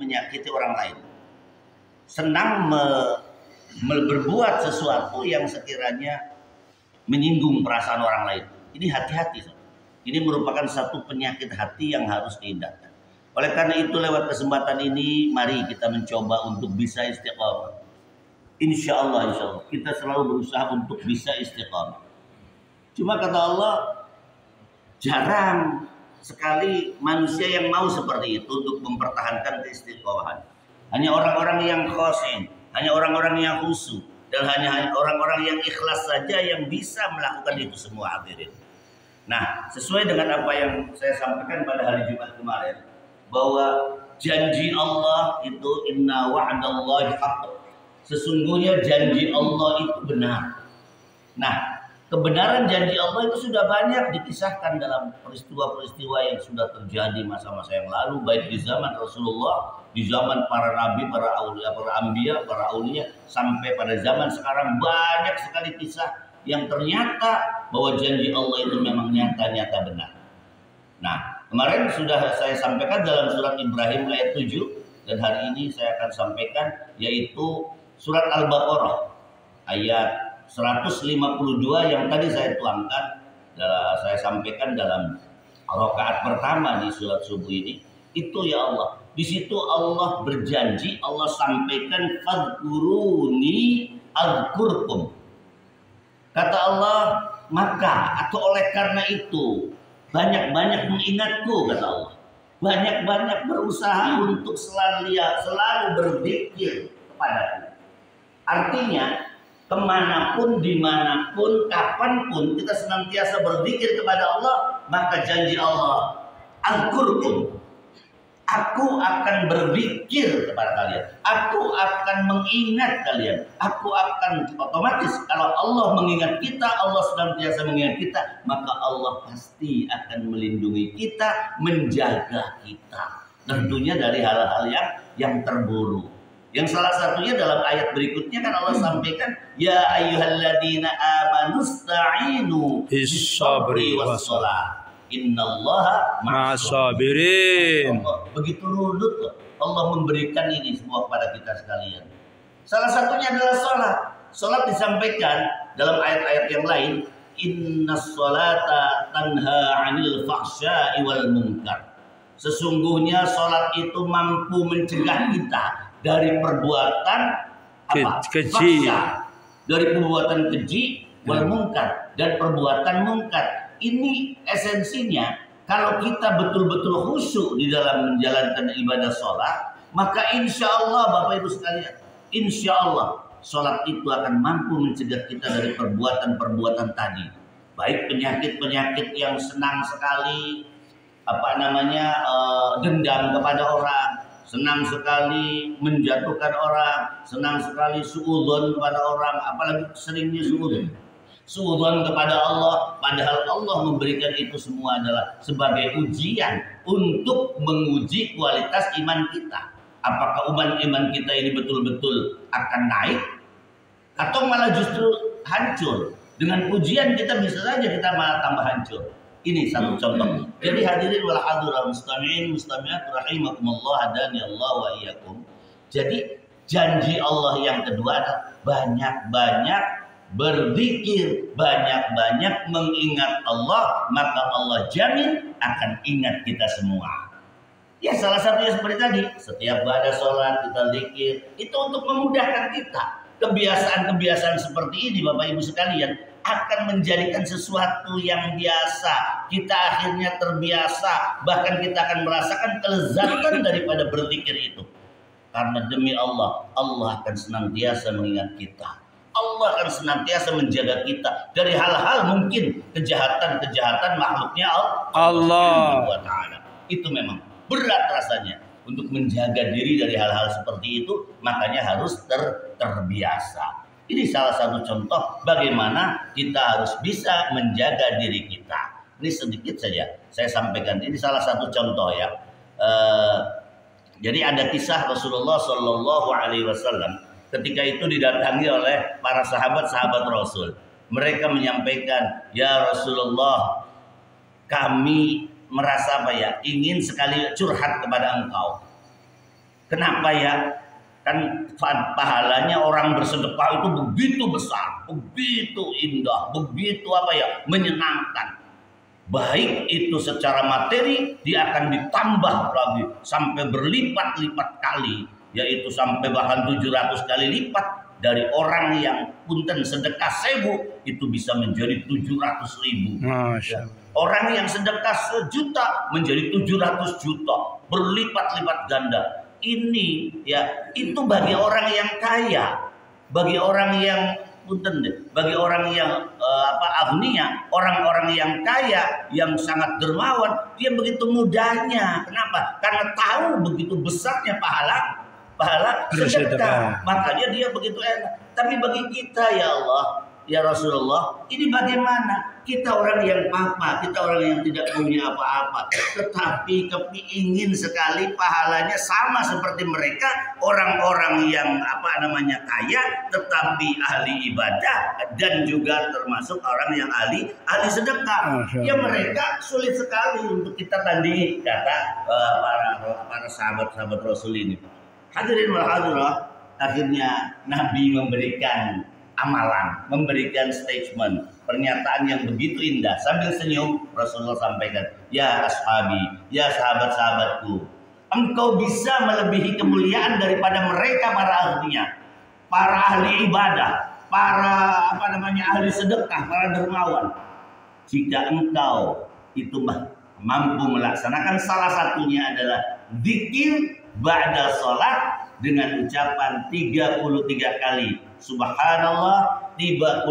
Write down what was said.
menyakiti orang lain. Senang berbuat sesuatu yang sekiranya menyinggung perasaan orang lain. Ini hati-hati. Ini merupakan satu penyakit hati yang harus dihindarkan. Oleh karena itu lewat kesempatan ini mari kita mencoba untuk bisa istiqamah. Insya Allah kita selalu berusaha untuk bisa istiqamah. Cuma kata Allah, jarang sekali manusia yang mau seperti itu untuk mempertahankan keistiqomahan. Hanya orang-orang yang khosin, hanya orang-orang yang khusyuk, dan hanya orang-orang yang ikhlas saja yang bisa melakukan itu semua, hadirin. Nah, sesuai dengan apa yang saya sampaikan pada hari Jumat kemarin, bahwa janji Allah itu inna wa'dallahi haqq. Sesungguhnya janji Allah itu benar. Nah, kebenaran janji Allah itu sudah banyak dikisahkan dalam peristiwa-peristiwa yang sudah terjadi masa-masa yang lalu, baik di zaman Rasulullah, di zaman para nabi, para aulia, para anbiya, para aulia, sampai pada zaman sekarang banyak sekali kisah yang ternyata bahwa janji Allah itu memang nyata-nyata benar. Nah, kemarin sudah saya sampaikan dalam surat Ibrahim ayat 7, dan hari ini saya akan sampaikan yaitu surat Al-Baqarah ayat 152 yang tadi saya tuangkan, saya sampaikan dalam rakaat pertama di surat subuh ini. Itu ya Allah, di situ Allah berjanji, Allah sampaikan fadkuruni azkurkum. Kata Allah, maka atau oleh karena itu banyak-banyak mengingatku, kata Allah. Banyak-banyak berusaha untuk selalu berzikir kepadaku. Artinya kemanapun, dimanapun, kapanpun kita senantiasa berzikir kepada Allah, maka janji Allah, azkurkum, aku akan berzikir kepada kalian, aku akan mengingat kalian, aku akan otomatis kalau Allah mengingat kita, Allah senantiasa mengingat kita, maka Allah pasti akan melindungi kita, menjaga kita, tentunya dari hal-hal yang terburuk. Yang salah satunya dalam ayat berikutnya kan Allah sampaikan, ya ayyuhalladzina amanu sta'inu bis-sabri was-shalah. Innallaha ma'as-sabirin. Begitu runut loh Allah memberikan ini semua kepada kita sekalian. Salah satunya adalah salat. Salat disampaikan dalam ayat-ayat yang lain, innas salata tanha 'anil fahsya'i wal munkar. Sesungguhnya salat itu mampu mencegah kita dari perbuatan keji, dari perbuatan keji wal munkar, dan perbuatan munkar. Ini esensinya. Kalau kita betul-betul khusyuk di dalam menjalankan ibadah sholat, maka insya Allah Bapak Ibu sekalian, insya Allah sholat itu akan mampu mencegah kita dari perbuatan-perbuatan tadi, baik penyakit-penyakit yang senang sekali dendam kepada orang, senang sekali menjatuhkan orang, senang sekali suudzon kepada orang, apalagi seringnya suudzon kepada Allah, padahal Allah memberikan itu semua adalah sebagai ujian untuk menguji kualitas iman kita. Apakah iman kita ini betul-betul akan naik atau malah justru hancur? Dengan ujian kita bisa saja kita malah tambah hancur. Ini satu contoh. Jadi hadirin wal hadirat mustami'in mustami'at rahimakumullah, hadani Allah wa iyyakum. Jadi janji Allah yang kedua adalah banyak-banyak berzikir, banyak-banyak mengingat Allah, maka Allah jamin akan ingat kita semua. Ya salah satunya seperti tadi, setiap ada sholat kita zikir, itu untuk memudahkan kita. Kebiasaan-kebiasaan seperti ini Bapak Ibu sekalian akan menjadikan sesuatu yang biasa. Kita akhirnya terbiasa, bahkan kita akan merasakan kelezatan daripada berzikir itu. Karena demi Allah, Allah akan senantiasa mengingat kita. Allah akan senantiasa menjaga kita dari hal-hal mungkin kejahatan-kejahatan makhluknya Allah Subhanahu wa Ta'ala. Itu memang berat rasanya untuk menjaga diri dari hal-hal seperti itu, makanya harus terbiasa. Ini salah satu contoh bagaimana kita harus bisa menjaga diri kita. Ini sedikit saja saya sampaikan. Ini salah satu contoh ya. Jadi ada kisah Rasulullah Shallallahu Alaihi Wasallam. Ketika itu didatangi oleh para sahabat-sahabat Rasul. Mereka menyampaikan, ya Rasulullah, kami merasa ingin sekali curhat kepada engkau. Kenapa ya? Kan pahalanya orang bersedekah itu begitu besar, begitu indah, begitu menyenangkan. Baik itu secara materi, dia akan ditambah lagi sampai berlipat-lipat kali, yaitu sampai bahkan 700 kali lipat. Dari orang yang punten sedekah 1.000 itu bisa menjadi 700.000. Masya Allah. Orang yang sedekah 1.000.000 menjadi 700 juta, berlipat-lipat ganda. Ini ya, itu bagi orang yang kaya, bagi orang yang punten deh, bagi orang yang agnia, orang-orang yang kaya, yang sangat dermawan, dia begitu mudahnya. Kenapa? Karena tahu begitu besarnya pahala sedekah, makanya dia begitu enak. Tapi bagi kita, ya Allah, ya Rasulullah, ini bagaimana? Kita orang yang papa, kita orang yang tidak punya apa-apa, tetapi kepingin sekali pahalanya sama seperti mereka, orang-orang yang kaya, tetapi ahli ibadah dan juga termasuk orang yang ahli sedekah. Ya mereka sulit sekali untuk kita tandingi, kata para sahabat-sahabat Rasul ini. Hadirin wal hadirah, akhirnya Nabi memberikan amalan, memberikan statement, pernyataan yang begitu indah. Sambil senyum, Rasulullah sampaikan, ya ashabi, ya sahabat-sahabatku, engkau bisa melebihi kemuliaan daripada mereka para ahlinya, para ahli ibadah, para ahli sedekah, para dermawan, jika engkau itu mampu melaksanakan salah satunya adalah zikir ba'da sholat dengan ucapan 33 kali subhanallah, 33